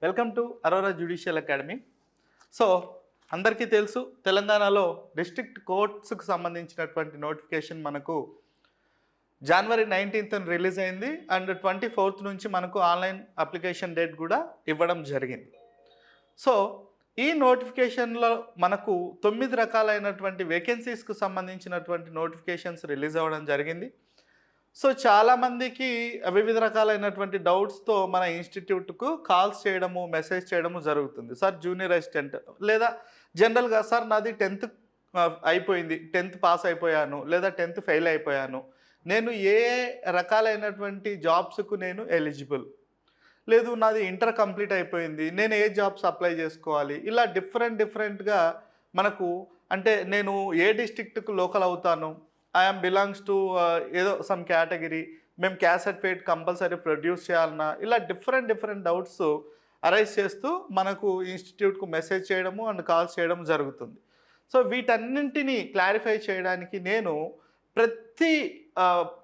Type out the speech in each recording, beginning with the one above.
Welcome to Aurora judicial academy. So అందరికీ తెలుసు, తెలంగాణలో డిస్ట్రిక్ట్ కోర్ట్స్కి సంబంధించినటువంటి నోటిఫికేషన్ మనకు జనవరి 19th రిలీజ్ అయింది అండ్ 24th నుంచి మనకు ఆన్లైన్ అప్లికేషన్ డేట్ కూడా ఇవ్వడం జరిగింది. సో ఈ నోటిఫికేషన్లో మనకు 9 రకాలైనటువంటి వేకెన్సీస్కు సంబంధించినటువంటి నోటిఫికేషన్స్ రిలీజ్ అవ్వడం జరిగింది. సో చాలామందికి వివిధ రకాలైనటువంటి డౌట్స్తో మన ఇన్స్టిట్యూట్కు కాల్స్ చేయడము, మెసేజ్ చేయడము జరుగుతుంది. సార్ జూనియర్ అసిస్టెంట్ లేదా జనరల్గా సార్ నాది 10th అయిపోయింది, 10th పాస్ అయిపోయాను లేదా 10th ఫెయిల్ అయిపోయాను, నేను ఏ రకాలైనటువంటి జాబ్స్కు నేను ఎలిజిబుల్, లేదు నాది ఇంటర్ కంప్లీట్ అయిపోయింది, నేను ఏ జాబ్స్ అప్లై చేసుకోవాలి, ఇలా డిఫరెంట్గా మనకు అంటే నేను ఏ డిస్ట్రిక్ట్కు లోకల్ అవుతాను, ఐఎమ్ బిలాంగ్స్ టు ఏదో సమ్ కేటగిరీ, మేము క్యాస్ట్ సర్టిఫికేట్ కంపల్సరీ ప్రొడ్యూస్ చేయాలన్నా, ఇలా డిఫరెంట్ డౌట్స్ అరైజ్ చేస్తూ మనకు ఇన్స్టిట్యూట్కు మెసేజ్ చేయడము అండ్ కాల్స్ చేయడం జరుగుతుంది. సో వీటన్నింటినీ క్లారిఫై చేయడానికి నేను ప్రతి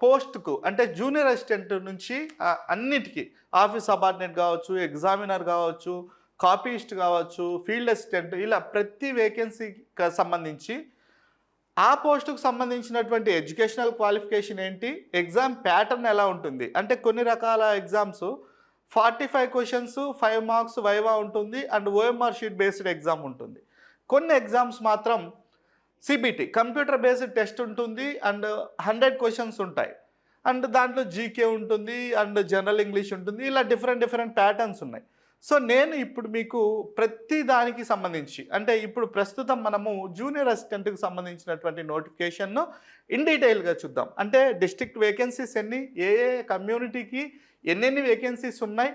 పోస్ట్కు అంటే జూనియర్ అసిస్టెంట్ నుంచి అన్నిటికీ ఆఫీస్ సబార్డినేట్ కావచ్చు, ఎగ్జామినర్ కావచ్చు, కాపీయిస్ట్ కావచ్చు, ఫీల్డ్ అసిస్టెంట్, ఇలా ప్రతి వేకెన్సీకి సంబంధించి ఆ పోస్టుకు సంబంధించినటువంటి ఎడ్యుకేషనల్ క్వాలిఫికేషన్ ఏంటి, ఎగ్జామ్ ప్యాటర్న్ ఎలా ఉంటుంది, అంటే కొన్ని రకాల ఎగ్జామ్స్ 45 క్వశ్చన్స్ 5 మార్క్స్ వైవా ఉంటుంది and OMR sheet based exam ఉంటుంది. కొన్ని ఎగ్జామ్స్ మాత్రం సిబిటి కంప్యూటర్ బేస్డ్ టెస్ట్ ఉంటుంది అండ్ 100 క్వశ్చన్స్ ఉంటాయి అండ్ దాంట్లో జీకే ఉంటుంది అండ్ జనరల్ ఇంగ్లీష్ ఉంటుంది, ఇలా డిఫరెంట్ ప్యాటర్న్స్ ఉన్నాయి. సో నేను ఇప్పుడు మీకు ప్రతి దానికి సంబంధించి అంటే ఇప్పుడు ప్రస్తుతం మనము జూనియర్ అసిస్టెంట్కి సంబంధించినటువంటి నోటిఫికేషన్ను ఇన్ డీటెయిల్గా చూద్దాం. అంటే డిస్ట్రిక్ట్ వేకెన్సీస్ ఎన్ని, ఏ కమ్యూనిటీకి ఎన్నెన్ని వేకెన్సీస్ ఉన్నాయి,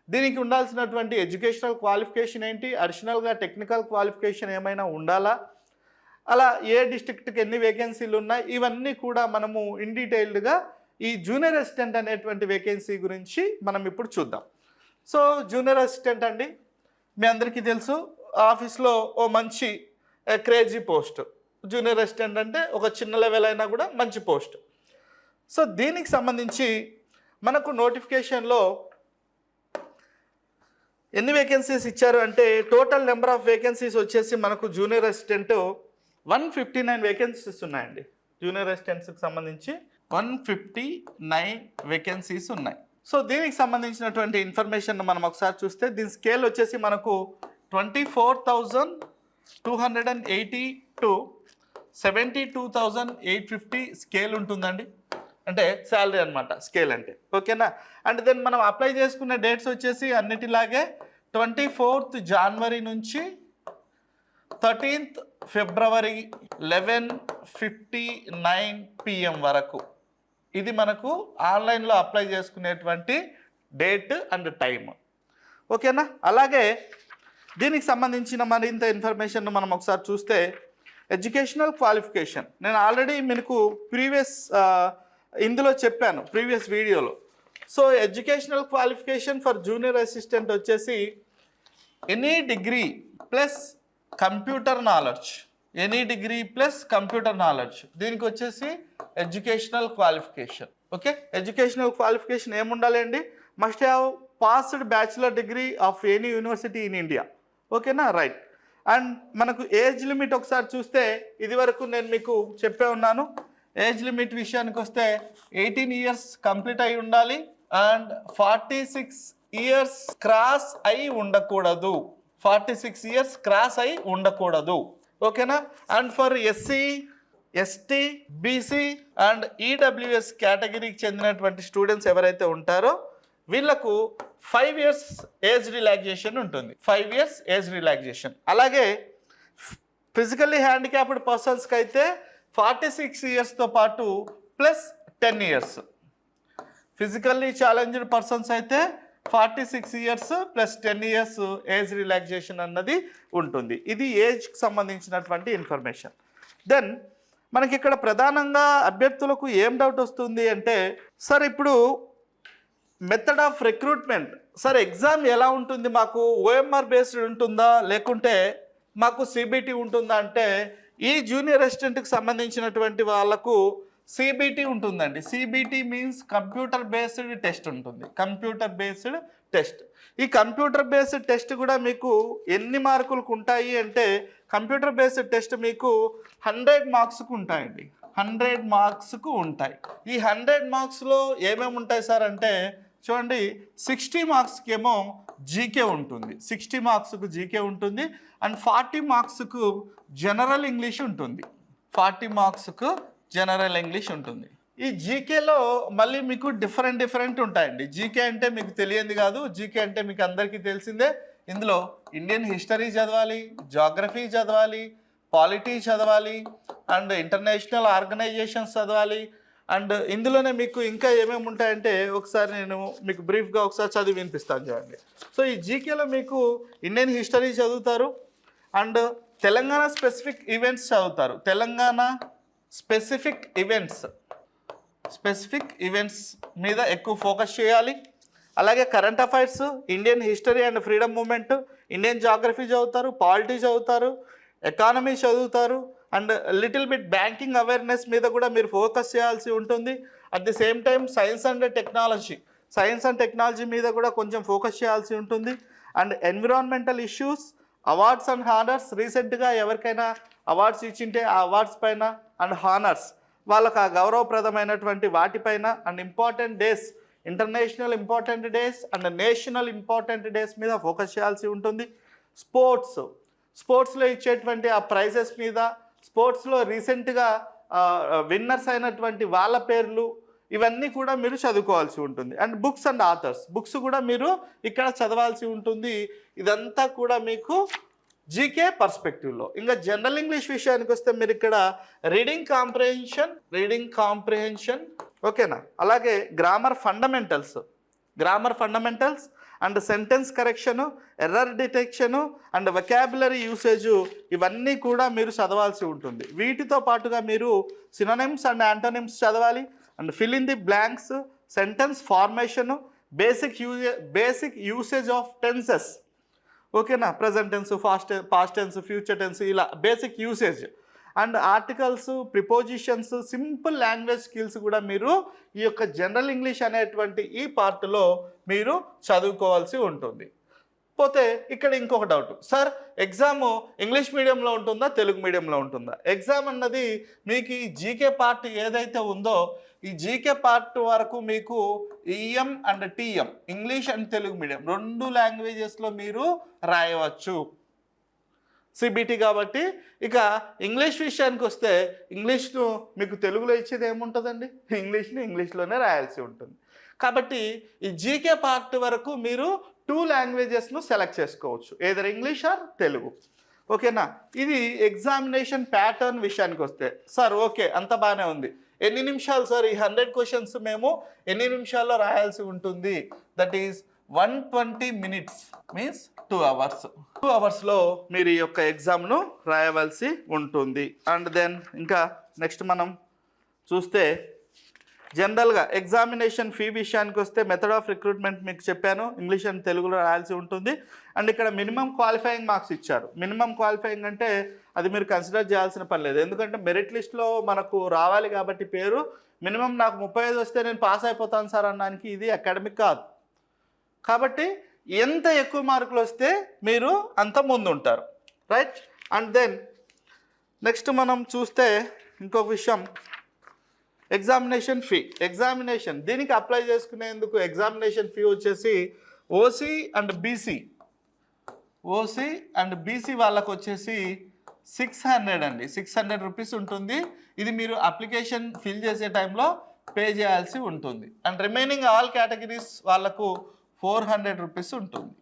దీనికి ఉండాల్సినటువంటి ఎడ్యుకేషనల్ క్వాలిఫికేషన్ ఏంటి, అడిషనల్గా టెక్నికల్ క్వాలిఫికేషన్ ఏమైనా ఉండాలా, అలా ఏ డిస్ట్రిక్ట్కి ఎన్ని వేకెన్సీలు ఉన్నాయి, ఇవన్నీ కూడా మనము ఇన్ డీటెయిల్డ్గా ఈ జూనియర్ అసిస్టెంట్ అనేటువంటి వేకెన్సీ గురించి మనం ఇప్పుడు చూద్దాం. సో జూనియర్ అసిస్టెంట్ అండి, మీ అందరికీ తెలుసు ఆఫీస్లో ఓ మంచి క్రేజీ పోస్ట్. జూనియర్ అసిస్టెంట్ అంటే ఒక చిన్న లెవెల్ అయినా కూడా మంచి పోస్ట్. సో దీనికి సంబంధించి మనకు నోటిఫికేషన్లో ఎన్ని వేకెన్సీస్ ఇచ్చారు అంటే టోటల్ నెంబర్ ఆఫ్ వేకెన్సీస్ వచ్చేసి మనకు జూనియర్ అసిస్టెంట్ 159 వేకెన్సీస్ ఉన్నాయండి. జూనియర్ అసిస్టెంట్స్కి సంబంధించి 159 వేకెన్సీస్ ఉన్నాయి. సో దీనికి సంబంధించినటువంటి ఇన్ఫర్మేషన్ మనం ఒకసారి చూస్తే దీని స్కేల్ వచ్చేసి మనకు 24,280 to 72,850 స్కేల్ ఉంటుందండి. అంటే శాలరీ అనమాట స్కేల్ అంటే, ఓకేనా. అండ్ దెన్ మనం అప్లై చేసుకునే డేట్స్ వచ్చేసి అన్నిటిలాగే 24th జనవరి నుంచి 13th ఫిబ్రవరి 11:59 PM వరకు. ఇది మనకు ఆన్లైన్లో అప్లై చేసుకునేటువంటి డేట్ అండ్ టైమ్, ఓకేనా. అలాగే దీనికి సంబంధించిన మరింత ఇన్ఫర్మేషన్ మనం ఒకసారి చూస్తే ఎడ్యుకేషనల్ క్వాలిఫికేషన్ నేను ఆల్రెడీ మీకు ఇందులో చెప్పాను ప్రీవియస్ వీడియోలో. So educational qualification for junior assistant వచ్చేసి any degree plus computer knowledge, any degree plus computer knowledge, దీనికి వచ్చేసి educational qualification. Okay, educational qualification ఏముండాలి అండి, must have passed bachelor degree of any university in India, ఓకేనా, right. And మనకు age limit ఒకసారి చూస్తే ఇది వరకు నేను మీకు చెప్పే ఉన్నాను. ఏజ్ లిమిట్ విషయానికి వస్తే 18 years కంప్లీట్ అయి ఉండాలి అండ్ 46 years క్రాస్ అయి ఉండకూడదు. 46 years క్రాస్ అయి ఉండకూడదు, ఓకేనా. And for SC, ST, BC and EWS కేటగిరీకి చెందినటువంటి స్టూడెంట్స్ ఎవరైతే ఉంటారో వీళ్లకు 5 years ఏజ్ రిలాక్సేషన్ ఉంటుంది. 5 years ఏజ్ రిలాక్సేషన్. అలాగే ఫిజికల్లీ హ్యాండిక్యాప్డ్ పర్సన్స్కి అయితే 46 yearsతో పాటు plus 10 years. Physically challenged persons అయితే 46 years plus 10 years age relaxation అన్నది ఉంటుంది. ఇది ఏజ్కి సంబంధించినటువంటి ఇన్ఫర్మేషన్. దెన్ మనకి ఇక్కడ ప్రధానంగా అభ్యర్థులకు ఏం డౌట్ వస్తుంది అంటే, సార్ ఇప్పుడు method of recruitment, sir exam ఎలా ఉంటుంది, మాకు ఓఎంఆర్ బేస్డ్ ఉంటుందా లేకుంటే మాకు సిబిటి ఉంటుందా అంటే, ఈ జూనియర్ అసిస్టెంట్కి సంబంధించినటువంటి వాళ్ళకు సిబిటి ఉంటుందండి. CBT means computer based test ఉంటుంది. Computer based test. ఈ కంప్యూటర్ బేస్డ్ టెస్ట్ కూడా మీకు ఎన్ని మార్కులకు ఉంటాయి అంటే కంప్యూటర్ బేస్డ్ టెస్ట్ మీకు 100 మార్క్స్కు ఉంటాయండి. 100 మార్క్స్కు ఉంటాయి. ఈ 100 మార్క్స్లో ఏమేమి ఉంటాయి సార్ అంటే చూడండి, 60 మార్క్స్కి ఏమో జీకే ఉంటుంది, 60 మార్క్స్కు జీకే ఉంటుంది, అండ్ 40 మార్క్స్కు జనరల్ ఇంగ్లీష్ ఉంటుంది, 40 మార్క్స్కు జనరల్ ఇంగ్లీష్ ఉంటుంది. ఈ జీకేలో మళ్ళీ మీకు డిఫరెంట్ ఉంటాయండి. జీకే అంటే మీకు తెలియంది కాదు, జీకే అంటే మీకు అందరికీ తెలిసిందే. ఇందులో ఇండియన్ హిస్టరీ చదవాలి, జాగ్రఫీ చదవాలి, పాలిటీ చదవాలి, అండ్ ఇంటర్నేషనల్ ఆర్గనైజేషన్స్ చదవాలి. అండ్ ఇందులోనే మీకు ఇంకా ఏమేమి ఉంటాయంటే ఒకసారి నేను మీకు బ్రీఫ్గా ఒకసారి చదివి వినిపిస్తాను చూడండి. సో ఈ జీకేలో మీకు ఇండియన్ హిస్టరీ చదువుతారు, అండ్ తెలంగాణ స్పెసిఫిక్ ఈవెంట్స్ చదువుతారు. తెలంగాణ స్పెసిఫిక్ ఈవెంట్స్ మీద ఎక్కువ ఫోకస్ చేయాలి. అలాగే current affairs, Indian history and freedom movement, Indian geography చదువుతారు, పాలిటీ చదువుతారు, ఎకానమీ చదువుతారు, and little bit banking awareness మీద కూడా మీరు ఫోకస్ చేయాల్సి ఉంటుంది. At the same time science and technology మీద కూడా కొంచెం ఫోకస్ చేయాల్సి ఉంటుంది. And environmental issues, awards and honours, రీసెంట్గా ఎవరికైనా అవార్డ్స్ ఇచ్చింటే ఆ అవార్డ్స్ పైన అండ్ హానర్స్ వాళ్ళకు ఆ గౌరవప్రదమైనటువంటి వాటిపైన, and important days, international important days and national important days మీద ఫోకస్ చేయాల్సి ఉంటుంది. స్పోర్ట్స్లో ఇచ్చేటువంటి ఆ ప్రైజెస్ మీద, స్పోర్ట్స్లో రీసెంట్గా విన్నర్స్ అయినటువంటి వాళ్ళ పేర్లు, ఇవన్నీ కూడా మీరు చదువుకోవాల్సి ఉంటుంది. And books and authors, books కూడా మీరు ఇక్కడ చదవాల్సి ఉంటుంది. ఇదంతా కూడా మీకు జీకే పర్స్పెక్టివ్లో. ఇంకా జనరల్ ఇంగ్లీష్ విషయానికి వస్తే మీరు ఇక్కడ రీడింగ్ కాంప్రిహెన్షన్ ఓకేనా, అలాగే grammar fundamentals and sentence correction, error detection and vocabulary usage, ఇవన్నీ కూడా మీరు చదవాల్సి ఉంటుంది. వీటితో పాటుగా మీరు సినోనిమ్స్ అండ్ యాంటోనిమ్స్ చదవాలి, and fill in the blanks, sentence formation, basic usage of tenses ఓకేనా, present tense, past tense, future tense, ఇలా basic usage, and articles, prepositions, simple language skills కూడా మీరు ఈ యొక్క జనరల్ ఇంగ్లీష్ అనేటువంటి ఈ పార్ట్లో మీరు చదువుకోవాల్సి ఉంటుంది. పోతే ఇక్కడ ఇంకొక డౌట్, సార్ ఎగ్జాము ఇంగ్లీష్ మీడియంలో ఉంటుందా, తెలుగు మీడియంలో ఉంటుందా? ఎగ్జామ్ అన్నది మీకు ఈ జీకే పార్ట్ ఏదైతే ఉందో ఈ జీకే పార్ట్ వరకు మీకు EM and TM, English and Telugu medium 2 లాంగ్వేజెస్లో మీరు రాయవచ్చు, సిబిటి కాబట్టి. ఇక ఇంగ్లీష్ విషయానికి వస్తే ఇంగ్లీష్ను మీకు తెలుగులో ఇచ్చేది ఏముంటుందండి, ఇంగ్లీష్లోనే రాయాల్సి ఉంటుంది. కాబట్టి ఈ జీకే పార్ట్ వరకు మీరు 2 లాంగ్వేజెస్ను సెలెక్ట్ చేసుకోవచ్చు, ఏదర్ ఇంగ్లీష్ ఆర్ తెలుగు ఓకేనా. ఇది ఎగ్జామినేషన్ ప్యాటర్న్ విషయానికి వస్తే సార్ ఓకే అంత బాగానే ఉంది, ఎన్ని నిమిషాలు సార్ ఈ 100 క్వశ్చన్స్ మేము ఎన్ని నిమిషాల్లో రాయాల్సి ఉంటుంది? That is 120 minutes means 2 hours. 2 hours మీరు ఈ యొక్క ఎగ్జామ్ను రాయవలసి ఉంటుంది. అండ్ దెన్ ఇంకా నెక్స్ట్ మనం చూస్తే జనరల్గా ఎగ్జామినేషన్ ఫీ విషయానికి వస్తే మెథడ్ ఆఫ్ రిక్రూట్మెంట్ మీకు చెప్పాను, ఇంగ్లీష్ అండ్ తెలుగులో రాయాల్సి ఉంటుంది. అండ్ ఇక్కడ మినిమం క్వాలిఫైయింగ్ మార్క్స్ ఇచ్చారు. మినిమం క్వాలిఫైయింగ్ అంటే అది మీరు కన్సిడర్ చేయాల్సిన పని లేదు, ఎందుకంటే మెరిట్ లిస్ట్లో మనకు రావాలి కాబట్టి పేరు. మినిమం నాకు 35 వస్తే నేను పాస్ అయిపోతాను సార్ అనడానికి ఇది అకాడమిక్ కాదు. కాబట్టి ఎంత ఎక్కువ మార్కులు వస్తే మీరు అంత ముందు ఉంటారు, రైట్. అండ్ దెన్ నెక్స్ట్ మనం చూస్తే ఇంకొక విషయం, ఎగ్జామినేషన్ దీనికి అప్లై చేసుకునేందుకు ఎగ్జామినేషన్ ఫీ వచ్చేసి ఓసీ అండ్ బీసీ వాళ్ళకు వచ్చేసి 600 అండి, 600 రూపీస్ ఉంటుంది. ఇది మీరు అప్లికేషన్ ఫిల్ చేసే టైంలో పే చేయాల్సి ఉంటుంది. అండ్ రిమైనింగ్ ఆల్ కేటగిరీస్ వాళ్ళకు 400 రూపీస్ ఉంటుంది.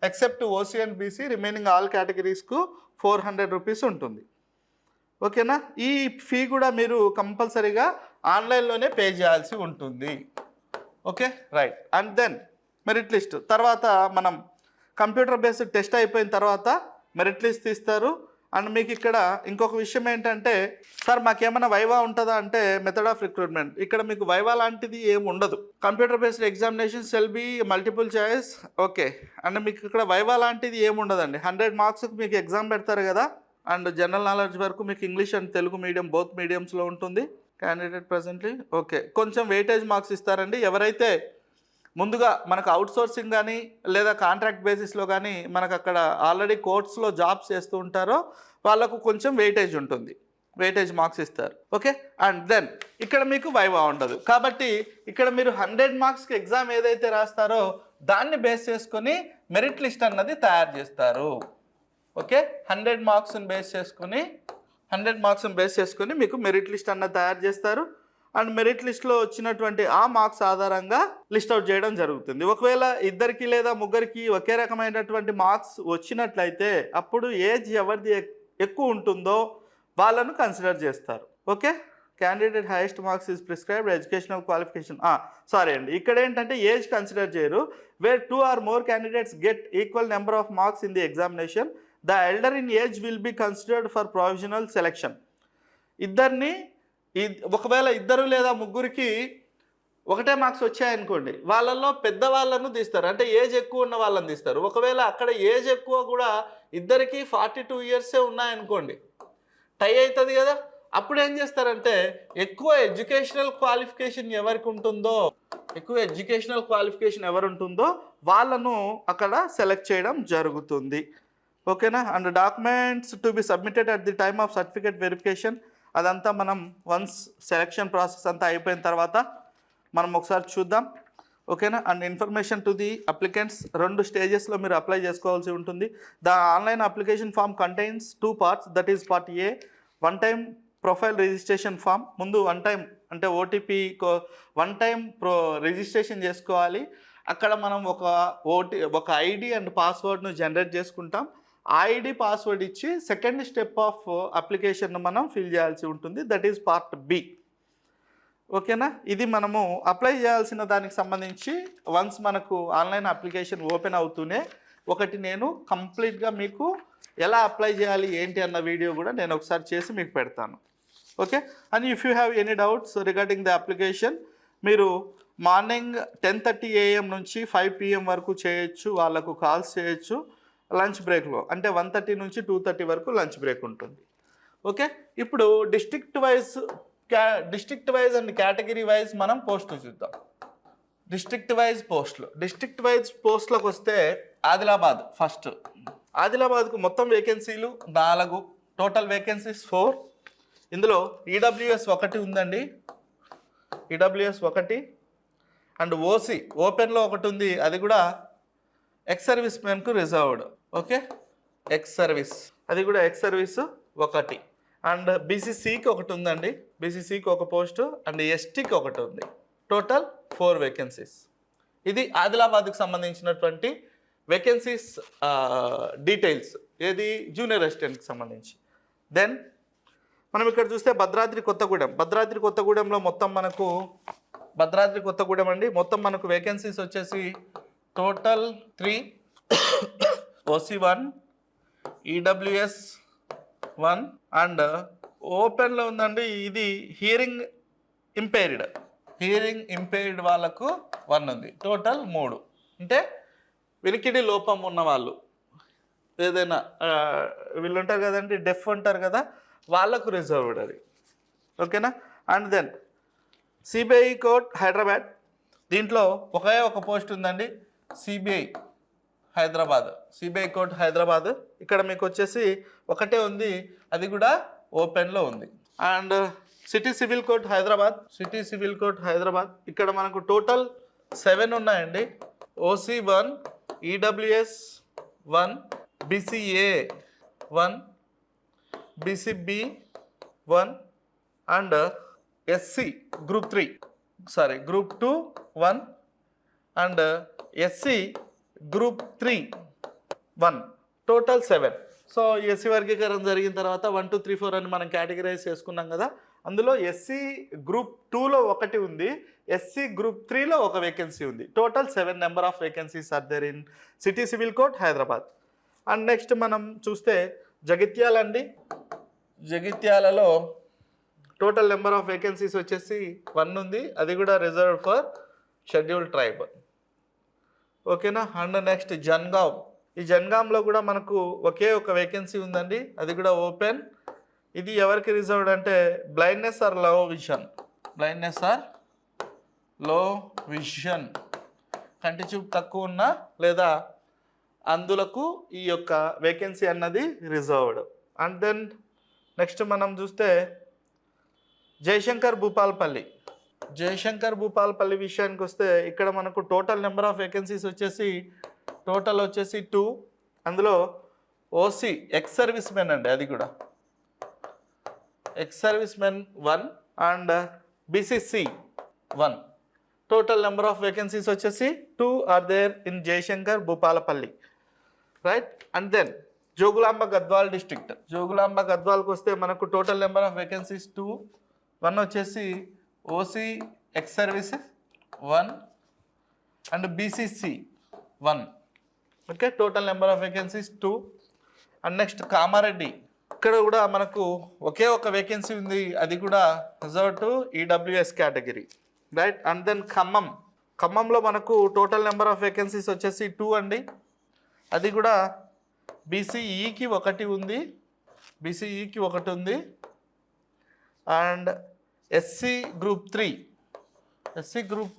Except OC and BC remaining all కేటగిరీస్కు 400 రూపీస్ ఉంటుంది ఓకేనా. ఈ ఫీ కూడా మీరు కంపల్సరీగా ఆన్లైన్లోనే పే చేయాల్సి ఉంటుంది. Okay right. And then merit list తర్వాత మనం కంప్యూటర్ బేస్డ్ టెస్ట్ అయిపోయిన తర్వాత మెరిట్ లిస్ట్ తీస్తారు. అండ్ మీకు ఇక్కడ ఇంకొక విషయం ఏంటంటే సార్ మాకేమైనా వైవా ఉంటుందా అంటే మెథడ్ ఆఫ్ రిక్రూట్మెంట్, ఇక్కడ మీకు వైవా లాంటిది ఏమి ఉండదు. Computer based examination shall be multiple choice okay. And మీకు ఇక్కడ వైవా లాంటిది ఏమి ఉండదండి. 100 మార్క్స్కి మీకు ఎగ్జామ్ పెడతారు కదా. అండ్ జనరల్ నాలెడ్జ్ వరకు మీకు English and Telugu medium both మీడియంస్లో ఉంటుంది. క్యాండిడేట్ ప్రజెంట్లీ ఓకే కొంచెం వెయిటేజ్ మార్క్స్ ఇస్తారండి. ఎవరైతే ముందుగా మనకు అవుట్సోర్సింగ్ కానీ లేదా కాంట్రాక్ట్ బేసిస్లో కానీ మనకు అక్కడ ఆల్రెడీ కోర్ట్స్లో జాబ్స్ చేస్తూ ఉంటారో వాళ్ళకు కొంచెం వెయిటేజ్ ఉంటుంది, వెయిటేజ్ మార్క్స్ ఇస్తారు. ఓకే, అండ్ దెన్ ఇక్కడ మీకు వైవా ఉండదు. కాబట్టి ఇక్కడ మీరు 100 మార్క్స్కి ఎగ్జామ్ ఏదైతే రాస్తారో దాన్ని బేస్ చేసుకొని మెరిట్ లిస్ట్ అన్నది తయారు చేస్తారు. ఓకే, 100 మార్క్స్ని బేస్ చేసుకొని మీకు మెరిట్ లిస్ట్ అన్నది తయారు చేస్తారు. అండ్ మెరిట్ లిస్ట్లో వచ్చినటువంటి ఆ మార్క్స్ ఆధారంగా లిస్ట్ అవుట్ చేయడం జరుగుతుంది. ఒకవేళ ఇద్దరికి లేదా ముగ్గురికి ఒకే రకమైనటువంటి మార్క్స్ వచ్చినట్లయితే అప్పుడు ఏజ్ ఎవరిది ఎక్కువ ఉంటుందో వాళ్ళను కన్సిడర్ చేస్తారు. Okay, candidate highest marks is prescribed educational qualification. Sorry అండి, ఇక్కడ ఏంటంటే ఏజ్ కన్సిడర్ చేయరు. Where 2 or more candidates get equal number of marks in the examination, the elder in age will be considered for provisional selection. ఒకవేళ ఇద్దరు లేదా ముగ్గురికి ఒకటే marks వచ్చాయనుకోండి, వాళ్ళల్లో పెద్దవాళ్ళను తీస్తారు, అంటే ఏజ్ ఎక్కువ ఉన్న వాళ్ళని తీస్తారు. ఒకవేళ అక్కడ ఏజ్ ఎక్కువ కూడా ఇద్దరికి 42 years ఉన్నాయనుకోండి, టై అవుతుంది కదా, అప్పుడు ఏం చేస్తారంటే ఎక్కువ ఎడ్యుకేషనల్ క్వాలిఫికేషన్ ఎవరు ఉంటుందో వాళ్ళను అక్కడ సెలెక్ట్ చేయడం జరుగుతుంది. ఓకేనా, and documents to be submitted at the time of certificate verification, అదంతా మనం వన్స్ సెలెక్షన్ ప్రాసెస్ అంతా అయిపోయిన తర్వాత మనం ఒకసారి చూద్దాం. ఓకేనా, and information to the applicants, 2 స్టేజెస్లో మీరు అప్లై చేసుకోవాల్సి ఉంటుంది. The online application form contains 2 parts. That is part A, 1 time profile registration form. ముందు 1 time అంటే ఓటీపీ 1 time రిజిస్ట్రేషన్ చేసుకోవాలి. అక్కడ మనం ఒక ఐడి అండ్ పాస్వర్డ్ను జనరేట్ చేసుకుంటాం. ఆ ఐడి పాస్వర్డ్ ఇచ్చి సెకండ్ స్టెప్ ఆఫ్ అప్లికేషన్ను మనం ఫిల్ చేయాల్సి ఉంటుంది. That is part B. ఓకేనా, ఇది మనము అప్లై చేయాల్సిన దానికి సంబంధించి వన్స్ మనకు ఆన్లైన్ అప్లికేషన్ ఓపెన్ అవుతూనే ఒకటి నేను కంప్లీట్గా మీకు ఎలా అప్లై చేయాలి ఏంటి అన్న వీడియో కూడా నేను ఒకసారి చేసి మీకు పెడతాను. Okay, and if you have any doubts regarding the application, మీరు మార్నింగ్ 10:30 AM నుంచి 5 PM వరకు చేయొచ్చు, వాళ్ళకు కాల్స్ చేయొచ్చు. లంచ్ బ్రేక్లో అంటే 1:30 నుంచి 2:30 వరకు లంచ్ బ్రేక్ ఉంటుంది. ఓకే, ఇప్పుడు district wise and category wise మనం పోస్టులు చూద్దాం. డిస్ట్రిక్ట్ వైజ్ పోస్టులకు వస్తే ఆదిలాబాద్ ఫస్ట్. ఆదిలాబాద్కు మొత్తం వేకెన్సీలు 4, టోటల్ వేకెన్సీస్ 4. ఇందులో ఈడబ్ల్యూఎస్ 1 ఉందండి, ఈడబ్ల్యూఎస్ 1, అండ్ ఓసీ ఓపెన్లో 1 ఉంది, అది కూడా ఎక్స్ సర్వీస్ మెన్కు reserved. Okay, ex service 1, and బీసీసీకి 1 ఉందండి, బీసీసీకి 1 పోస్టు, అండ్ ఎస్టీకి 1 ఉంది. Total 4 vacancies. ఇది ఆదిలాబాద్కి సంబంధించినటువంటి వేకెన్సీస్ డీటెయిల్స్, ఏది జూనియర్ అసిస్టెంట్కి సంబంధించి. దెన్ మనం ఇక్కడ చూస్తే భద్రాద్రి కొత్తగూడెంలో మొత్తం మనకు మొత్తం మనకు వేకెన్సీస్ వచ్చేసి టోటల్ 3, ఓసీ 1, ఈడబ్ల్యూఎస్ 1, అండ్ ఓపెన్లో ఉందండి ఇది హియరింగ్ ఇంపైర్డ్ వాళ్ళకు 1 ఉంది. టోటల్ 3, అంటే వినికిడి లోపం ఉన్న వాళ్ళు, ఏదైనా వీళ్ళు ఉంటారు కదండి, డెఫ్ ఉంటారు కదా, వాళ్ళకు రిజర్వ్డ్ అది. ఓకేనా, and then CBI court Hyderabad, దీంట్లో ఒకే ఒక పోస్ట్ ఉందండి, సిబిఐ కోర్ట్ హైదరాబాద్. ఇక్కడ మీకు వచ్చేసి 1 ఉంది, అది కూడా ఓపెన్లో ఉంది. And city civil court Hyderabad, ఇక్కడ మనకు టోటల్ 7 ఉన్నాయండి. OC 1, EWS 1, BCA 1, BCB 1, and SC group 2 1, and SC group 3 1, total 7. So SC వర్గీకరణ జరిగిన తర్వాత 1 2 3 4 అని మనం కేటగిరైజ్ చేసుకున్నాం కదా, అందులో ఎస్సీ గ్రూప్ 2లో 1 ఉంది, ఎస్సీ గ్రూప్ 3లో 1 వేకెన్సీ ఉంది. Total 7 number of vacancies are there in city civil court Hyderabad. And next మనం చూస్తే జగిత్యాల అండి, జగిత్యాలలో టోటల్ నెంబర్ ఆఫ్ వేకెన్సీస్ వచ్చేసి 1 ఉంది, అది కూడా రిజర్వ్డ్ ఫర్ షెడ్యూల్డ్ ట్రైబ్. ఓకేనా, అండ్ నెక్స్ట్ జన్గావ్, ఈ జన్గాంలో కూడా మనకు ఒకే ఒక వేకెన్సీ ఉందండి, అది కూడా ఓపెన్. ఇది ఎవరికి రిజర్వ్డ్ అంటే బ్లైండ్నెస్ ఆర్ లో విజన్ కంటి చూపు తక్కువ ఉన్నా లేదా అందులకు ఈ యొక్క వేకెన్సీ అన్నది రిజర్వ్డ్. అండ్ దెన్ నెక్స్ట్ మనం చూస్తే జయశంకర్ భూపాలపల్లి విషయానికి వస్తే ఇక్కడ మనకు టోటల్ నెంబర్ ఆఫ్ వేకెన్సీస్ వచ్చేసి 2. అందులో ఓసీ ఎక్స్ సర్వీస్ మెన్ అండి, అది కూడా ex service men 1 and BCC 1. Total number of vacancies వచ్చేసి 2 are there in Jayashankar Bhupalpally, right. And then Jogulamba Gadwal district. Jogulamba గద్వాల్కి వస్తే మనకు టోటల్ నెంబర్ ఆఫ్ వేకెన్సీస్ 2. 1 వచ్చేసి OC ex services 1 and BCC 1. Okay, total number of vacancies 2. And next Kamareddy, ఇక్కడ కూడా మనకు ఒకే ఒక వేకెన్సీ ఉంది, అది కూడా reserve to EWS category, right. And then ఖమ్మంలో మనకు టోటల్ నెంబర్ ఆఫ్ వేకెన్సీస్ వచ్చేసి 2 అండి, అది కూడా బీసీఈకి 1 ఉంది, అండ్ ఎస్సీ గ్రూప్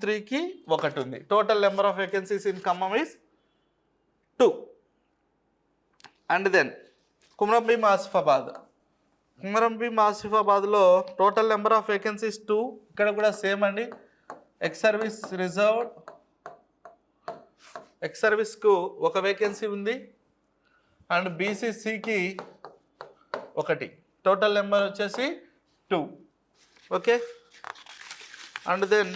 3కి 1 ఉంది. Total number of vacancies in Khammam is 2. And then Kumrambheem ఆసిఫాబాద్లో టోటల్ నెంబర్ ఆఫ్ వేకెన్సీస్ 2. ఇక్కడ కూడా సేమ్ అండి, ఎక్స్ సర్వీస్ రిజర్వ్డ్, ఎక్స్ సర్వీస్కు 1 వేకెన్సీ ఉంది అండ్ బీసీసీకి 1. టోటల్ నెంబర్ వచ్చేసి 2. ఓకే. అండ్ దెన్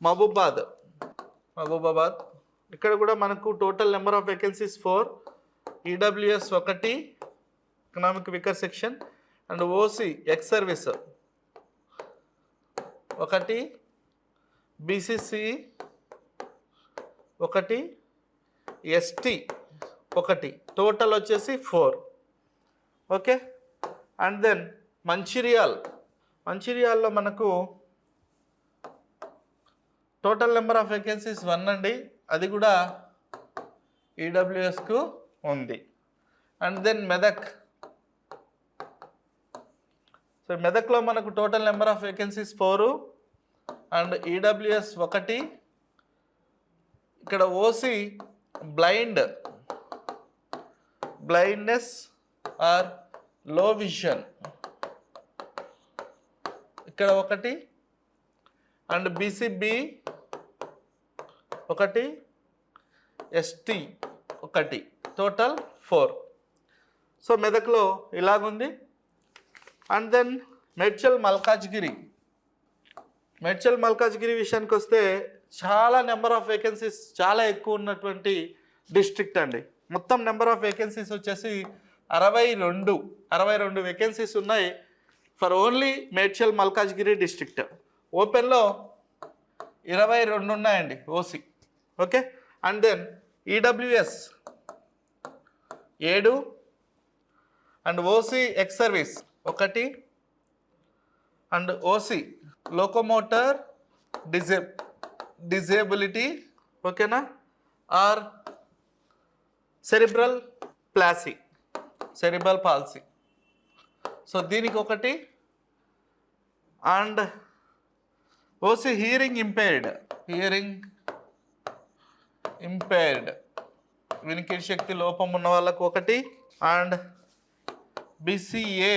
మహబూబాబాద్, ఇక్కడ కూడా మనకు total number of vacancies 4. EWS 1, economic weaker section, and OC ex service 1, BCC 1, ST 1. Total వచ్చేసి 4. ఓకే. అండ్ దెన్ మంచిర్యాల్లో మనకు టోటల్ నెంబర్ ఆఫ్ వేకెన్సీస్ 1 అండి, అది కూడా ఈడబ్ల్యూఎస్కు ఉంది. అండ్ దెన్ మెదక్లో మనకు total number of vacancies 4 and EWS 1. ఇక్కడ OC blindness or low vision ఇక్కడ 1 and BCB 1, ST 1. Total 4. So మెదక్లో ఇలాగుంది. అండ్ దెన్ మేడ్చల్ మల్కాజ్గిరి విషయానికి వస్తే చాలా నెంబర్ ఆఫ్ వేకెన్సీస్ చాలా ఎక్కువ ఉన్నటువంటి డిస్ట్రిక్ట్ అండి. మొత్తం నెంబర్ ఆఫ్ వేకెన్సీస్ వచ్చేసి 62 వేకెన్సీస్ ఉన్నాయి for only Medchal Malkajgiri district. ఓపెన్లో 22 ఉన్నాయండి OC. Okay. And then EWS 7 and OC ex service 1 and OC locomotor disability, ఓకేనా, ఆర్ సెరిబ్రల్ పాల్సీ. సో దీనికి 1. అండ్ ఓసీ హియరింగ్ ఇంపైర్డ్ వినికిడి శక్తి లోపం ఉన్న వాళ్ళకు 1. అండ్ బీసీఏ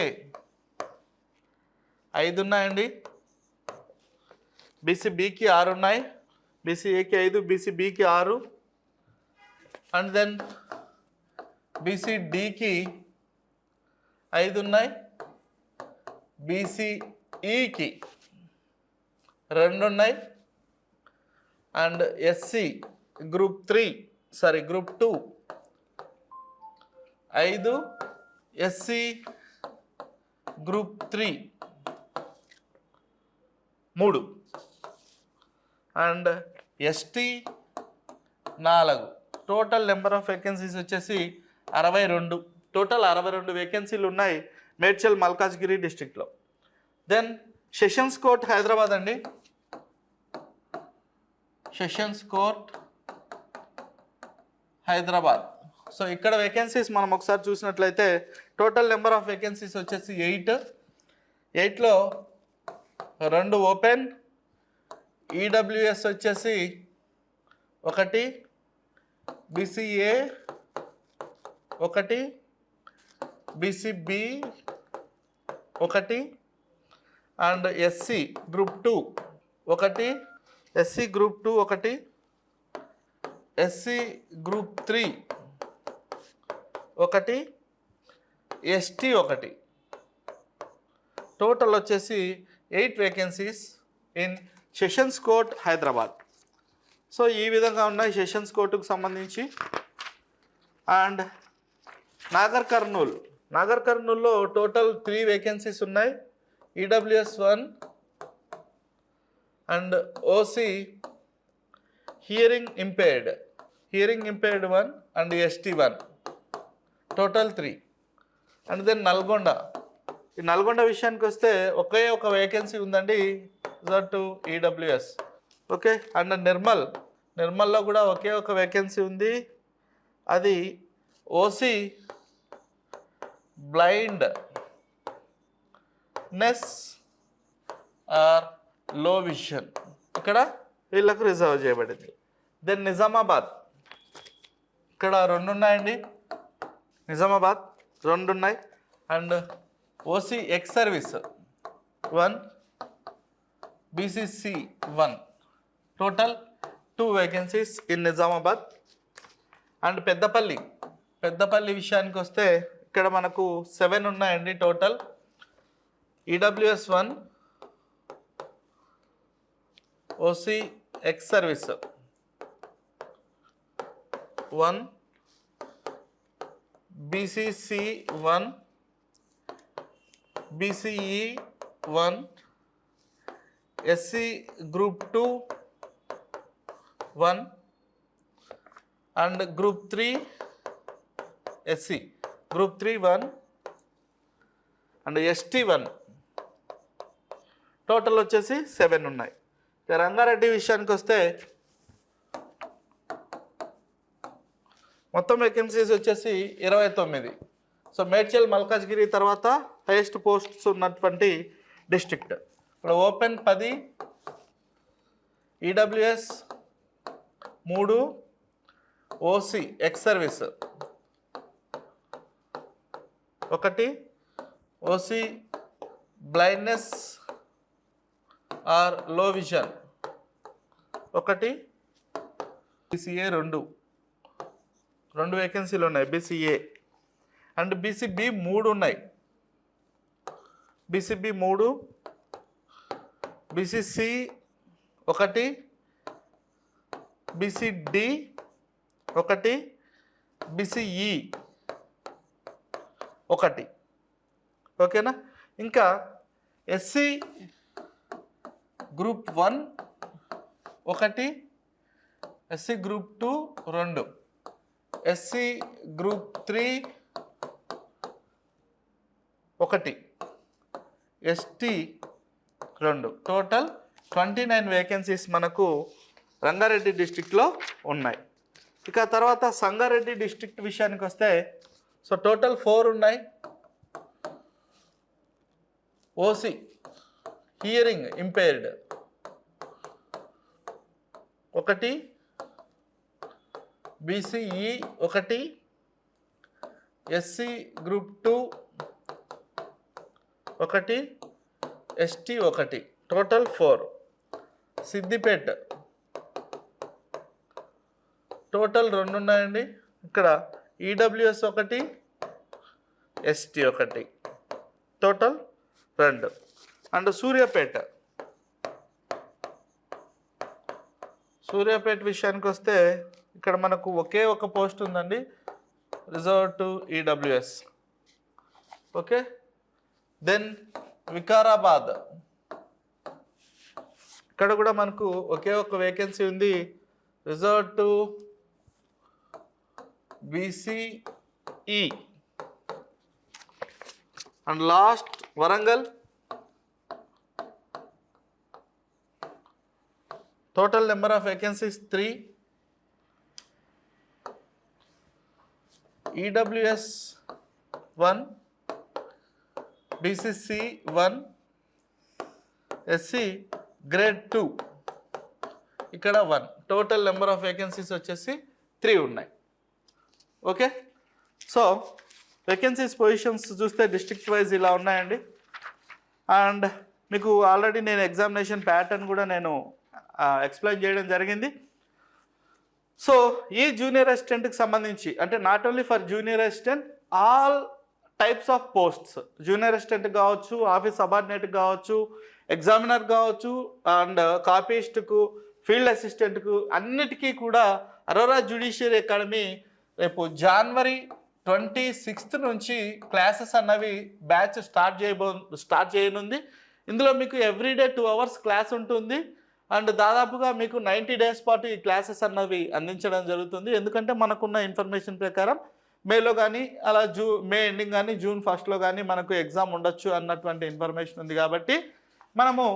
5 ఉన్నాయండి, బీసీబీకి 6 ఉన్నాయి, బీసీఏకి 5, బీసీబీకి 6. అండ్ దెన్ బీసీడీకి 5 ఉన్నాయి, బీసీఈకి 2 ఉన్నాయి. And SC group 2 5, SC group 3 3 and ST 4. Total number of vacancies వచ్చేసి 62. టోటల్ 62 వేకెన్సీలు ఉన్నాయి మేడ్చల్ మల్కాజ్గిరి డిస్ట్రిక్ట్లో. దెన్ సెషన్స్ కోర్ట్ హైదరాబాద్ అండి. Sessions court Hyderabad. సో ఇక్కడ వేకెన్సీస్ మనం ఒకసారి చూసినట్లయితే టోటల్ నెంబర్ ఆఫ్ వేకెన్సీస్ వచ్చేసి 8. 8లో 2 ఓపెన్, ఈడబ్ల్యూఎస్ వచ్చేసి 1, BCA 1, BCB 1 and SC group 2 1, SC group 2 1, SC group 3 1, ST 1. Total వచ్చేసి 8 vacancies in sessions court Hyderabad. So ఈ విధంగా ఉన్నాయి సెషన్స్ కోర్టుకు సంబంధించి. అండ్ నాగర్ కర్నూల్లో టోటల్ 3 వేకెన్సీస్ ఉన్నాయి. EWS 1 and OC hearing impaired 1 and ST 1, total 3. And then ఈ నల్గొండ విషయానికి వస్తే ఒకే ఒక వేకెన్సీ ఉందండి టు ఈడబ్ల్యూఎస్. ఓకే. అండ్ నిర్మల్లో కూడా ఒకే ఒక వేకెన్సీ ఉంది. అది OC blindness or low vision, ఇక్కడ వీళ్ళకు రిజర్వ్ చేయబడింది. దెన్ నిజామాబాద్, ఇక్కడ 2 ఉన్నాయండి. నిజామాబాద్ 2 ఉన్నాయి. And OC ex service 1, BCC 1, total 2 vacancies in Nizamabad. And Peddapalli విషయానికి వస్తే ఇక్కడ మనకు 7 ఉన్నాయండి total. EWS 1, OC ex service 1, BCC 1, BCE 1, SC group 2 1 and group 3 SC group 3 1 and ST 1, total వచ్చేసి 7 ఉన్నాయి. రంగారెడ్డి విషయానికి వస్తే మొత్తం వేకెన్సీస్ వచ్చేసి 29. సో మేడ్చల్ మల్కాజ్గిరి తర్వాత హైయెస్ట్ పోస్ట్స్ ఉన్నటువంటి డిస్ట్రిక్ట్. ఇక్కడ open 10, EWS 3, OC ex service 1, OC blindness or low vision 1, BCA 2 వేకెన్సీలు ఉన్నాయి బీసీఏ. అండ్ బీసీబీ 3 ఉన్నాయి. BCB 3, BCC 1, BCD 1, BCE 1. ఓకేనా. ఇంకా SC group 1 1, SC group 2 2, SC group 3 1, ST 2, total 29 vacancies మనకు రంగారెడ్డి డిస్ట్రిక్ట్లో ఉన్నాయి. ఇక తర్వాత సంగారెడ్డి డిస్ట్రిక్ట్ విషయానికి వస్తే సో టోటల్ 4 ఉన్నాయి. OC hearing impaired 1, BCE 1, SC group 2 1, ST 1, total 4. Siddipet total 2 ఉన్నాయండి. ఇక్కడ EWS 1, ST 1, total 2. And Suryapet విషయానికి వస్తే ఇక్కడ మనకు ఒకే ఒక పోస్ట్ ఉందండి, reserve to EWS. Okay. Then Vikarabad, ఇక్కడ కూడా మనకు ఒకే ఒక వేకెన్సీ ఉంది, reserve to BCE. And last Warangal, total number of vacancies 3, EWS 1, BCC 1, SC grade 2 ఇక్కడ 1. టోటల్ నెంబర్ ఆఫ్ వేకెన్సీస్ వచ్చేసి 3 ఉన్నాయి. ఓకే, సో వేకెన్సీస్ పొజిషన్స్ చూస్తే డిస్ట్రిక్ట్ వైజ్ ఇలా ఉన్నాయండి. అండ్ మీకు ఆల్రెడీ నేను ఎగ్జామినేషన్ ప్యాటర్న్ కూడా నేను ఎక్స్ప్లెయిన్ చేయడం జరిగింది. సో ఈ జూనియర్ అసిస్టెంట్కి సంబంధించి అంటే not only for junior assistant, all types of posts, junior assistant కావచ్చు, ఆఫీస్ సబార్డినేట్ కావచ్చు, ఎగ్జామినర్ కావచ్చు, అండ్ కాపీస్ట్కు, ఫీల్డ్ అసిస్టెంట్కు, అన్నిటికీ కూడా అరోరా జ్యుడిషియరీ అకాడమీ రేపు January 26th నుంచి క్లాసెస్ అన్నవి బ్యాచ్ స్టార్ట్ చేయనుంది. ఇందులో మీకు ఎవ్రీడే 2 hours క్లాస్ ఉంటుంది. అండ్ దాదాపుగా మీకు 90 days పాటు ఈ క్లాసెస్ అన్నవి అందించడం జరుగుతుంది. ఎందుకంటే మనకున్న ఇన్ఫర్మేషన్ ప్రకారం మేలో కానీ అలా మే ఎండింగ్ కానీ June 1st కానీ మనకు ఎగ్జామ్ ఉండొచ్చు అన్నటువంటి ఇన్ఫర్మేషన్ ఉంది. కాబట్టి మనము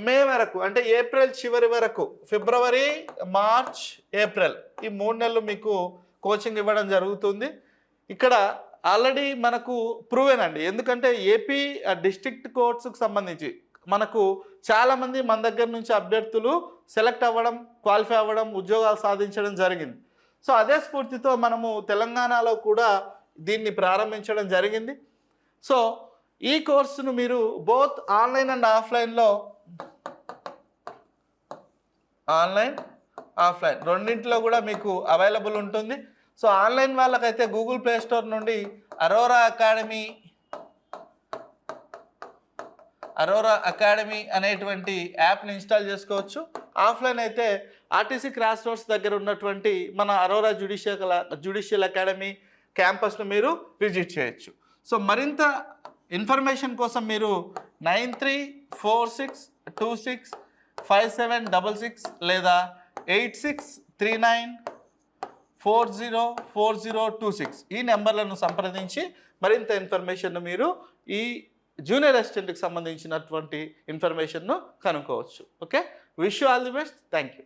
మే వరకు అంటే ఏప్రిల్ చివరి వరకు, ఫిబ్రవరి, మార్చ్, ఏప్రిల్ ఈ 3 నెలలు మీకు కోచింగ్ ఇవ్వడం జరుగుతుంది. ఇక్కడ ఆల్రెడీ మనకు ప్రూవెన్ అండి. ఎందుకంటే ఏపీ డిస్ట్రిక్ట్ కోర్ట్స్కి సంబంధించి మనకు చాలామంది మన దగ్గర నుంచి అభ్యర్థులు సెలెక్ట్ అవ్వడం, క్వాలిఫై అవ్వడం, ఉద్యోగాలు సాధించడం జరిగింది. సో అదే స్ఫూర్తితో మనము తెలంగాణలో కూడా దీన్ని ప్రారంభించడం జరిగింది. సో ఈ కోర్సును మీరు బోత్ ఆన్లైన్ అండ్ ఆఫ్లైన్లో, ఆన్లైన్ ఆఫ్లైన్ రెండింటిలో కూడా మీకు అవైలబుల్ ఉంటుంది. సో ఆన్లైన్ వాళ్ళకైతే గూగుల్ ప్లే స్టోర్ నుండి అరోరా అకాడమీ అనేటువంటి యాప్ని ఇన్స్టాల్ చేసుకోవచ్చు. ఆఫ్లైన్ అయితే ఆర్టీసీ క్రాస్ రోడ్స్ దగ్గర ఉన్నటువంటి మన అరోరా జ్యుడిషియల్ అకాడమీ క్యాంపస్ను మీరు విజిట్ చేయొచ్చు. సో మరింత ఇన్ఫర్మేషన్ కోసం మీరు 9346265766 లేదా 8639404026 ఈ నెంబర్లను సంప్రదించి మరింత ఇన్ఫర్మేషన్ను మీరు ఈ జూనియర్ అసిస్టెంట్కి సంబంధించినటువంటి ఇన్ఫర్మేషన్ను కనుక్కోవచ్చు. Okay, wish you all the best. Thank you.